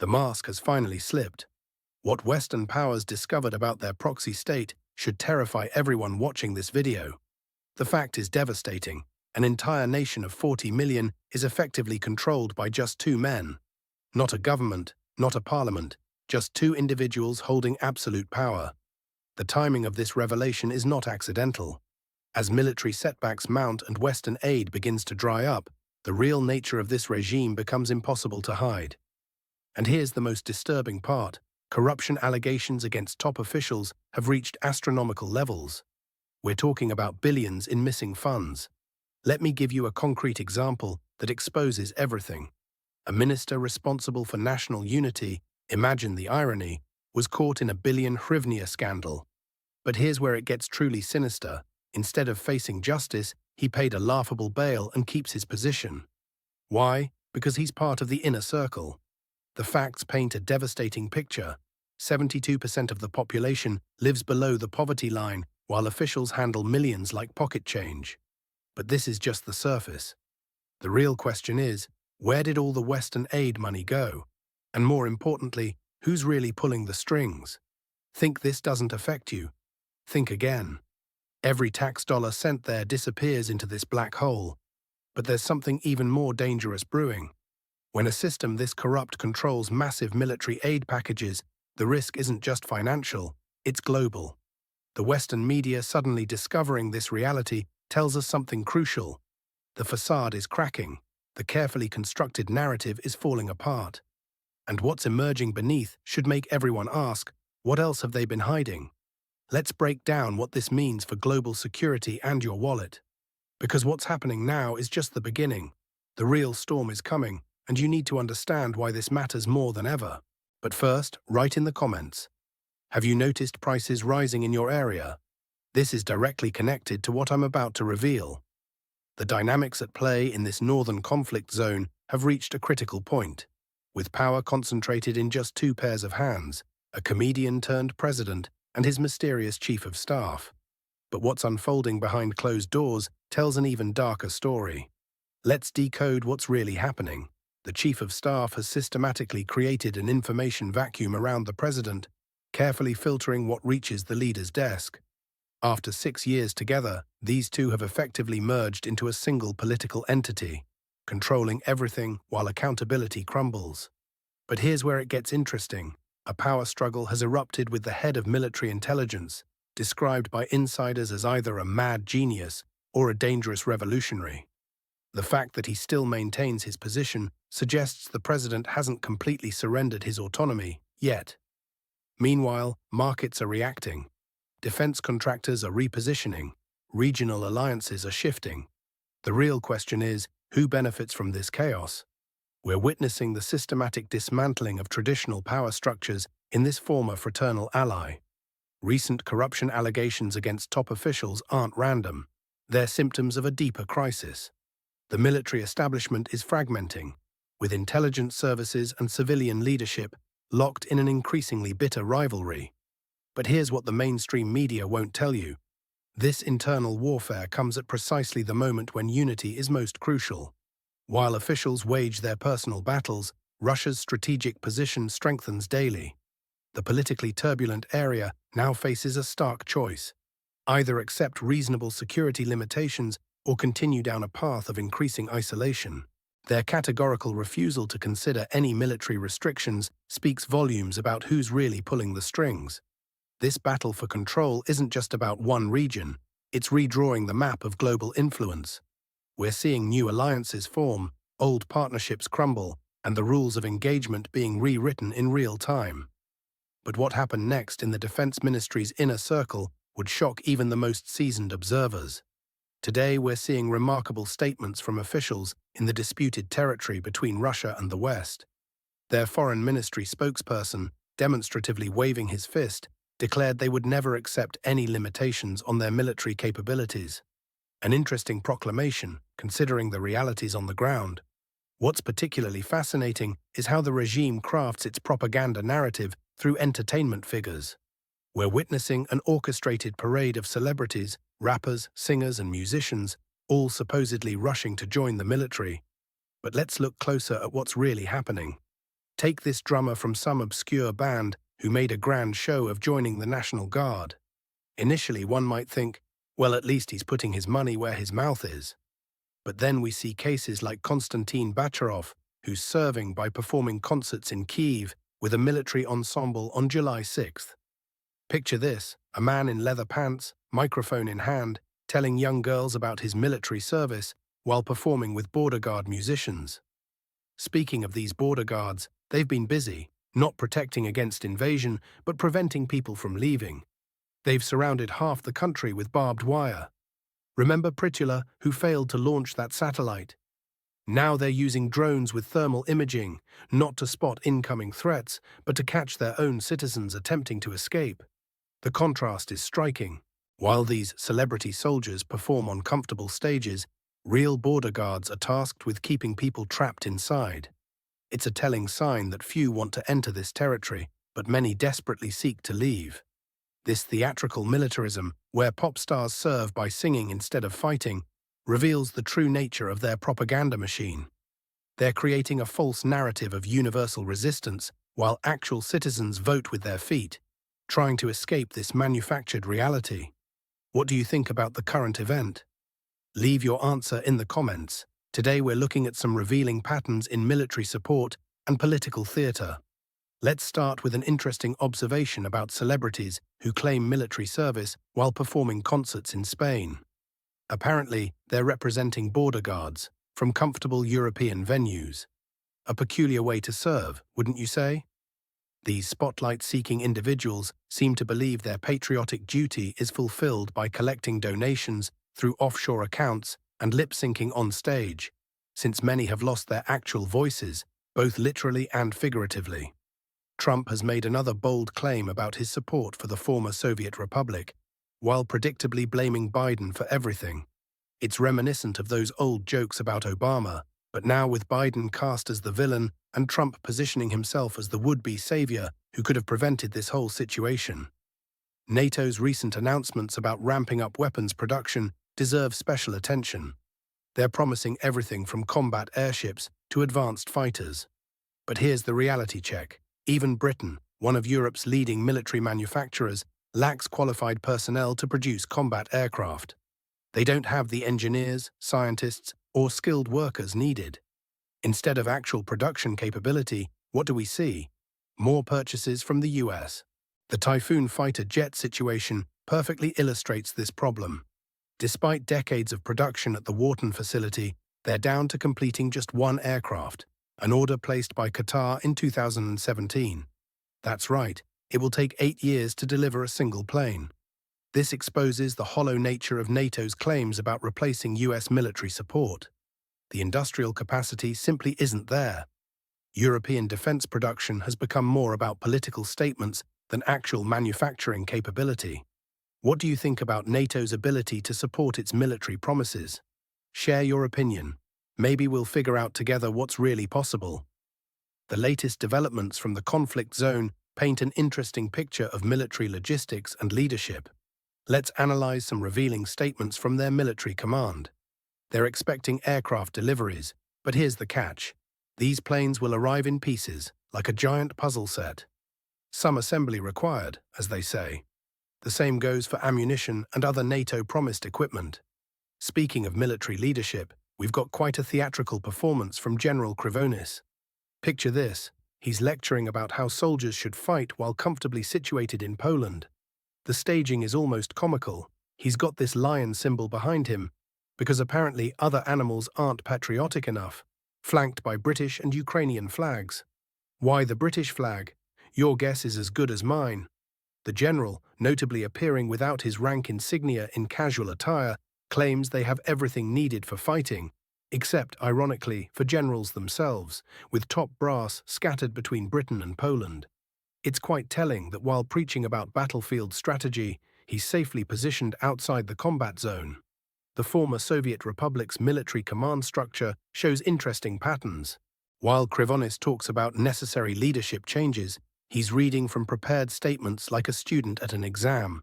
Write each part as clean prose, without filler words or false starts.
The mask has finally slipped. What Western powers discovered about their proxy state should terrify everyone watching this video. The fact is devastating. An entire nation of 40 million is effectively controlled by just two men. Not a government, not a parliament, just two individuals holding absolute power. The timing of this revelation is not accidental. As military setbacks mount and Western aid begins to dry up, the real nature of this regime becomes impossible to hide. And here's the most disturbing part. Corruption allegations against top officials have reached astronomical levels. We're talking about billions in missing funds. Let me give you a concrete example that exposes everything. A minister responsible for national unity, imagine the irony, was caught in a billion hryvnia scandal. But here's where it gets truly sinister. Instead of facing justice, he paid a laughable bail and keeps his position. Why? Because he's part of the inner circle. The facts paint a devastating picture. 72% of the population lives below the poverty line, while officials handle millions like pocket change. But this is just the surface. The real question is, where did all the Western aid money go? And more importantly, who's really pulling the strings? Think this doesn't affect you? Think again. Every tax dollar sent there disappears into this black hole. But there's something even more dangerous brewing. When a system this corrupt controls massive military aid packages, the risk isn't just financial, it's global. The Western media suddenly discovering this reality tells us something crucial. The facade is cracking. The carefully constructed narrative is falling apart. And what's emerging beneath should make everyone ask, what else have they been hiding? Let's break down what this means for global security and your wallet. Because what's happening now is just the beginning. The real storm is coming, and you need to understand why this matters more than ever. But first, write in the comments. Have you noticed prices rising in your area? This is directly connected to what I'm about to reveal. The dynamics at play in this northern conflict zone have reached a critical point. With power concentrated in just two pairs of hands, a comedian turned president and his mysterious chief of staff. But what's unfolding behind closed doors tells an even darker story. Let's decode what's really happening. The chief of staff has systematically created an information vacuum around the president, carefully filtering what reaches the leader's desk. After 6 years together, these two have effectively merged into a single political entity, controlling everything while accountability crumbles. But here's where it gets interesting. A power struggle has erupted with the head of military intelligence, described by insiders as either a mad genius or a dangerous revolutionary. The fact that he still maintains his position suggests the president hasn't completely surrendered his autonomy yet. Meanwhile, markets are reacting. Defense contractors are repositioning. Regional alliances are shifting. The real question is, who benefits from this chaos? We're witnessing the systematic dismantling of traditional power structures in this former fraternal ally. Recent corruption allegations against top officials aren't random. They're symptoms of a deeper crisis. The military establishment is fragmenting, with intelligence services and civilian leadership locked in an increasingly bitter rivalry. But here's what the mainstream media won't tell you. This internal warfare comes at precisely the moment when unity is most crucial. While officials wage their personal battles, Russia's strategic position strengthens daily. The politically turbulent area now faces a stark choice. Either accept reasonable security limitations or continue down a path of increasing isolation. Their categorical refusal to consider any military restrictions speaks volumes about who's really pulling the strings. This battle for control isn't just about one region, it's redrawing the map of global influence. We're seeing new alliances form, old partnerships crumble, and the rules of engagement being rewritten in real time. But what happened next in the Defense Ministry's inner circle would shock even the most seasoned observers. Today we're seeing remarkable statements from officials in the disputed territory between Russia and the West. Their foreign ministry spokesperson, demonstratively waving his fist, declared they would never accept any limitations on their military capabilities. An interesting proclamation, considering the realities on the ground. What's particularly fascinating is how the regime crafts its propaganda narrative through entertainment figures. We're witnessing an orchestrated parade of celebrities, rappers, singers, and musicians, all supposedly rushing to join the military. But let's look closer at what's really happening. Take this drummer from some obscure band who made a grand show of joining the National Guard. Initially, one might think, well, at least he's putting his money where his mouth is. But then we see cases like Konstantin Bacharov, who's serving by performing concerts in Kyiv with a military ensemble on July 6th. Picture this, a man in leather pants, microphone in hand, telling young girls about his military service while performing with border guard musicians. Speaking of these border guards, they've been busy, not protecting against invasion, but preventing people from leaving. They've surrounded half the country with barbed wire. Remember Pritula, who failed to launch that satellite? Now they're using drones with thermal imaging, not to spot incoming threats, but to catch their own citizens attempting to escape. The contrast is striking. While these celebrity soldiers perform on comfortable stages, real border guards are tasked with keeping people trapped inside. It's a telling sign that few want to enter this territory, but many desperately seek to leave. This theatrical militarism, where pop stars serve by singing instead of fighting, reveals the true nature of their propaganda machine. They're creating a false narrative of universal resistance, while actual citizens vote with their feet, trying to escape this manufactured reality. What do you think about the current event? Leave your answer in the comments. Today we're looking at some revealing patterns in military support and political theatre. Let's start with an interesting observation about celebrities who claim military service while performing concerts in Spain. Apparently, they're representing border guards from comfortable European venues. A peculiar way to serve, wouldn't you say? These spotlight-seeking individuals seem to believe their patriotic duty is fulfilled by collecting donations through offshore accounts and lip-syncing on stage, since many have lost their actual voices, both literally and figuratively. Trump has made another bold claim about his support for the former Soviet Republic, while predictably blaming Biden for everything. It's reminiscent of those old jokes about Obama, but now with Biden cast as the villain and Trump positioning himself as the would-be savior who could have prevented this whole situation. NATO's recent announcements about ramping up weapons production deserve special attention. They're promising everything from combat airships to advanced fighters. But here's the reality check. Even Britain, one of Europe's leading military manufacturers, lacks qualified personnel to produce combat aircraft. They don't have the engineers, scientists, or skilled workers needed. Instead of actual production capability, what do we see? More purchases from the US. The Typhoon fighter jet situation perfectly illustrates this problem. Despite decades of production at the Wharton facility, they're down to completing just one aircraft, an order placed by Qatar in 2017. That's right, it will take 8 years to deliver a single plane. This exposes the hollow nature of NATO's claims about replacing US military support. The industrial capacity simply isn't there. European defense production has become more about political statements than actual manufacturing capability. What do you think about NATO's ability to support its military promises? Share your opinion. Maybe we'll figure out together what's really possible. The latest developments from the conflict zone paint an interesting picture of military logistics and leadership. Let's analyze some revealing statements from their military command. They're expecting aircraft deliveries, but here's the catch. These planes will arrive in pieces, like a giant puzzle set. Some assembly required, as they say. The same goes for ammunition and other NATO-promised equipment. Speaking of military leadership, we've got quite a theatrical performance from General Krivonis. Picture this, he's lecturing about how soldiers should fight while comfortably situated in Poland. The staging is almost comical. He's got this lion symbol behind him, because apparently other animals aren't patriotic enough, flanked by British and Ukrainian flags. Why the British flag? Your guess is as good as mine. The general, notably appearing without his rank insignia in casual attire, claims they have everything needed for fighting, except, ironically, for generals themselves, with top brass scattered between Britain and Poland. It's quite telling that while preaching about battlefield strategy, he's safely positioned outside the combat zone. The former Soviet Republic's military command structure shows interesting patterns. While Krivonis talks about necessary leadership changes, he's reading from prepared statements like a student at an exam.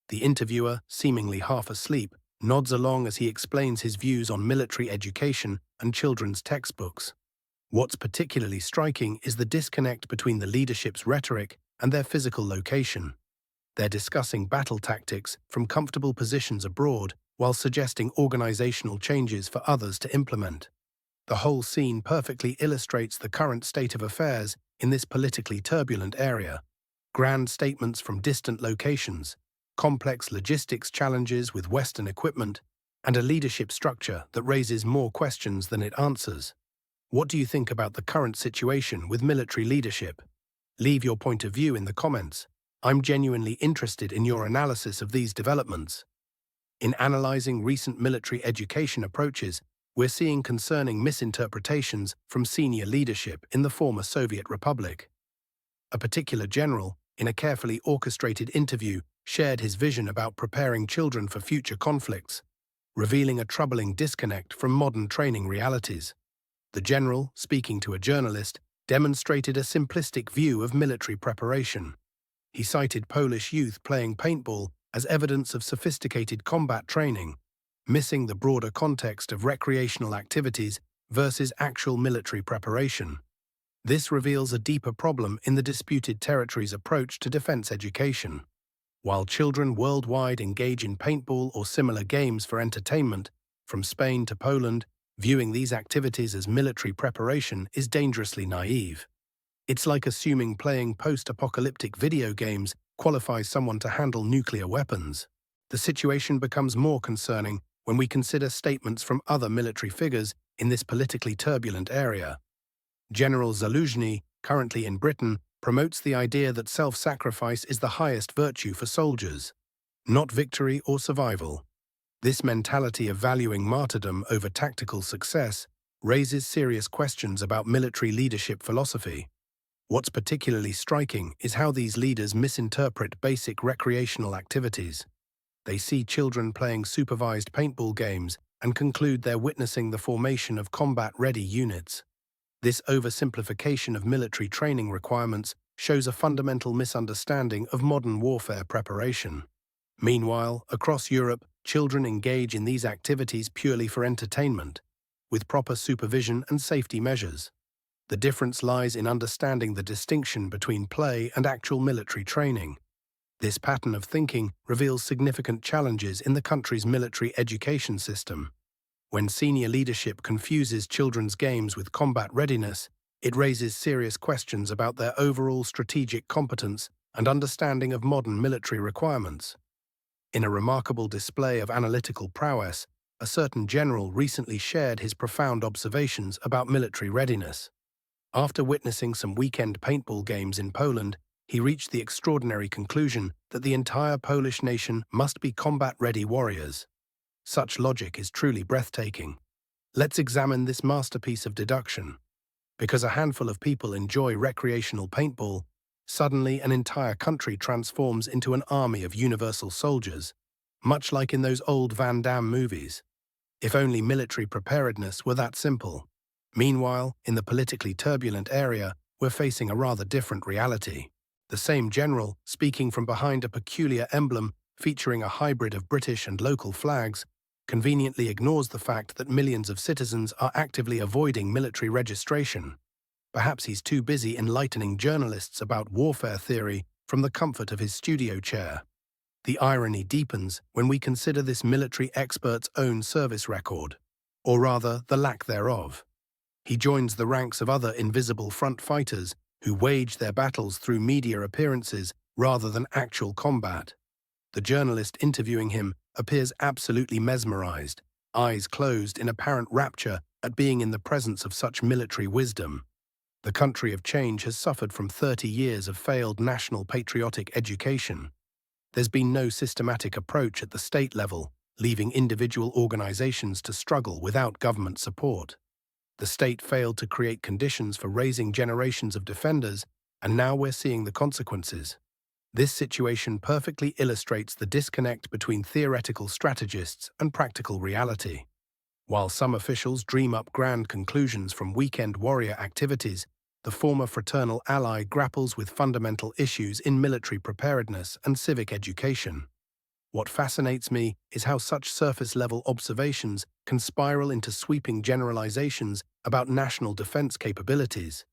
The interviewer, seemingly half asleep, nods along as he explains his views on military education and children's textbooks. What's particularly striking is the disconnect between the leadership's rhetoric and their physical location. They're discussing battle tactics from comfortable positions abroad while suggesting organizational changes for others to implement. The whole scene perfectly illustrates the current state of affairs in this politically turbulent area. Grand statements from distant locations, complex logistics challenges with Western equipment, and a leadership structure that raises more questions than it answers. What do you think about the current situation with military leadership? Leave your point of view in the comments. I'm genuinely interested in your analysis of these developments. In analyzing recent military education approaches, we're seeing concerning misinterpretations from senior leadership in the former Soviet Republic. A particular general, in a carefully orchestrated interview, shared his vision about preparing children for future conflicts, revealing a troubling disconnect from modern training realities. The general, speaking to a journalist, demonstrated a simplistic view of military preparation. He cited Polish youth playing paintball as evidence of sophisticated combat training, missing the broader context of recreational activities versus actual military preparation. This reveals a deeper problem in the disputed territories' approach to defense education. While children worldwide engage in paintball or similar games for entertainment, from Spain to Poland, viewing these activities as military preparation is dangerously naive. It's like assuming playing post-apocalyptic video games qualifies someone to handle nuclear weapons. The situation becomes more concerning when we consider statements from other military figures in this politically turbulent area. General Zaluzhny, currently in Britain, promotes the idea that self-sacrifice is the highest virtue for soldiers, not victory or survival. This mentality of valuing martyrdom over tactical success raises serious questions about military leadership philosophy. What's particularly striking is how these leaders misinterpret basic recreational activities. They see children playing supervised paintball games and conclude they're witnessing the formation of combat-ready units. This oversimplification of military training requirements shows a fundamental misunderstanding of modern warfare preparation. Meanwhile, across Europe, children engage in these activities purely for entertainment, with proper supervision and safety measures. The difference lies in understanding the distinction between play and actual military training. This pattern of thinking reveals significant challenges in the country's military education system. When senior leadership confuses children's games with combat readiness, it raises serious questions about their overall strategic competence and understanding of modern military requirements. In a remarkable display of analytical prowess, a certain general recently shared his profound observations about military readiness. After witnessing some weekend paintball games in Poland, he reached the extraordinary conclusion that the entire Polish nation must be combat-ready warriors. Such logic is truly breathtaking. Let's examine this masterpiece of deduction. Because a handful of people enjoy recreational paintball, suddenly an entire country transforms into an army of universal soldiers, much like in those old Van Damme movies. If only military preparedness were that simple. Meanwhile, in the politically turbulent area, we're facing a rather different reality. The same general, speaking from behind a peculiar emblem featuring a hybrid of British and local flags, conveniently ignores the fact that millions of citizens are actively avoiding military registration. Perhaps he's too busy enlightening journalists about warfare theory from the comfort of his studio chair. The irony deepens when we consider this military expert's own service record, or rather, the lack thereof. He joins the ranks of other invisible front fighters who wage their battles through media appearances rather than actual combat. The journalist interviewing him appears absolutely mesmerized, eyes closed in apparent rapture at being in the presence of such military wisdom. The country of change has suffered from 30 years of failed national patriotic education. There's been no systematic approach at the state level, leaving individual organizations to struggle without government support. The state failed to create conditions for raising generations of defenders, and now we're seeing the consequences. This situation perfectly illustrates the disconnect between theoretical strategists and practical reality. While some officials dream up grand conclusions from weekend warrior activities, the former fraternal ally grapples with fundamental issues in military preparedness and civic education. What fascinates me is how such surface-level observations can spiral into sweeping generalizations about national defense capabilities.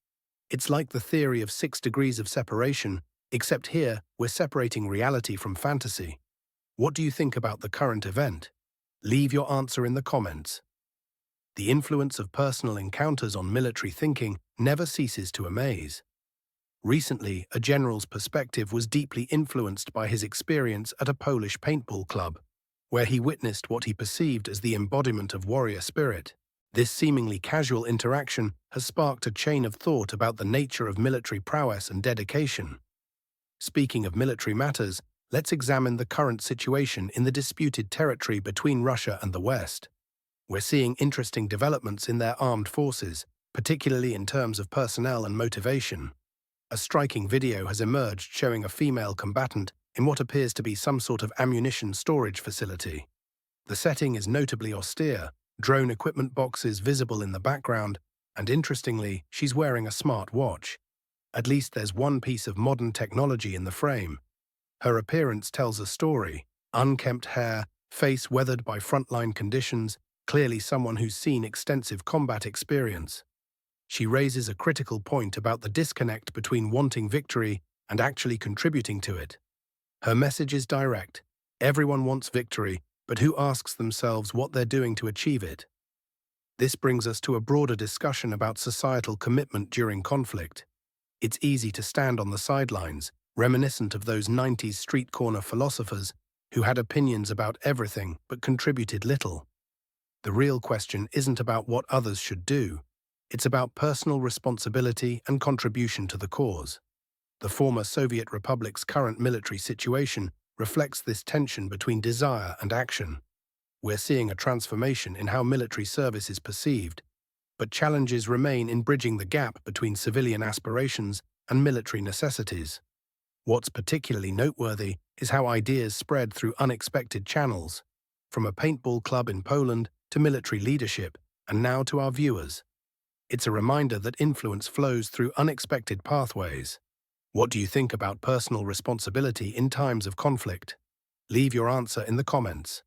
It's like the theory of 6 degrees of separation, except here we're separating reality from fantasy. What do you think about the current event? Leave your answer in the comments. The influence of personal encounters on military thinking never ceases to amaze. Recently, a general's perspective was deeply influenced by his experience at a Polish paintball club, where he witnessed what he perceived as the embodiment of warrior spirit. This seemingly casual interaction has sparked a chain of thought about the nature of military prowess and dedication. Speaking of military matters, let's examine the current situation in the disputed territory between Russia and the West. We're seeing interesting developments in their armed forces, particularly in terms of personnel and motivation. A striking video has emerged showing a female combatant in what appears to be some sort of ammunition storage facility. The setting is notably austere, drone equipment boxes visible in the background, and interestingly, she's wearing a smart watch. At least there's one piece of modern technology in the frame. Her appearance tells a story: unkempt hair, face weathered by frontline conditions, clearly someone who's seen extensive combat experience. She raises a critical point about the disconnect between wanting victory and actually contributing to it. Her message is direct: everyone wants victory, but who asks themselves what they're doing to achieve it? This brings us to a broader discussion about societal commitment during conflict. It's easy to stand on the sidelines, reminiscent of those 90s street corner philosophers who had opinions about everything but contributed little. The real question isn't about what others should do. It's about personal responsibility and contribution to the cause. The former Soviet Republic's current military situation reflects this tension between desire and action. We're seeing a transformation in how military service is perceived, but challenges remain in bridging the gap between civilian aspirations and military necessities. What's particularly noteworthy is how ideas spread through unexpected channels, from a paintball club in Poland to military leadership, and now to our viewers. It's a reminder that influence flows through unexpected pathways. What do you think about personal responsibility in times of conflict? Leave your answer in the comments.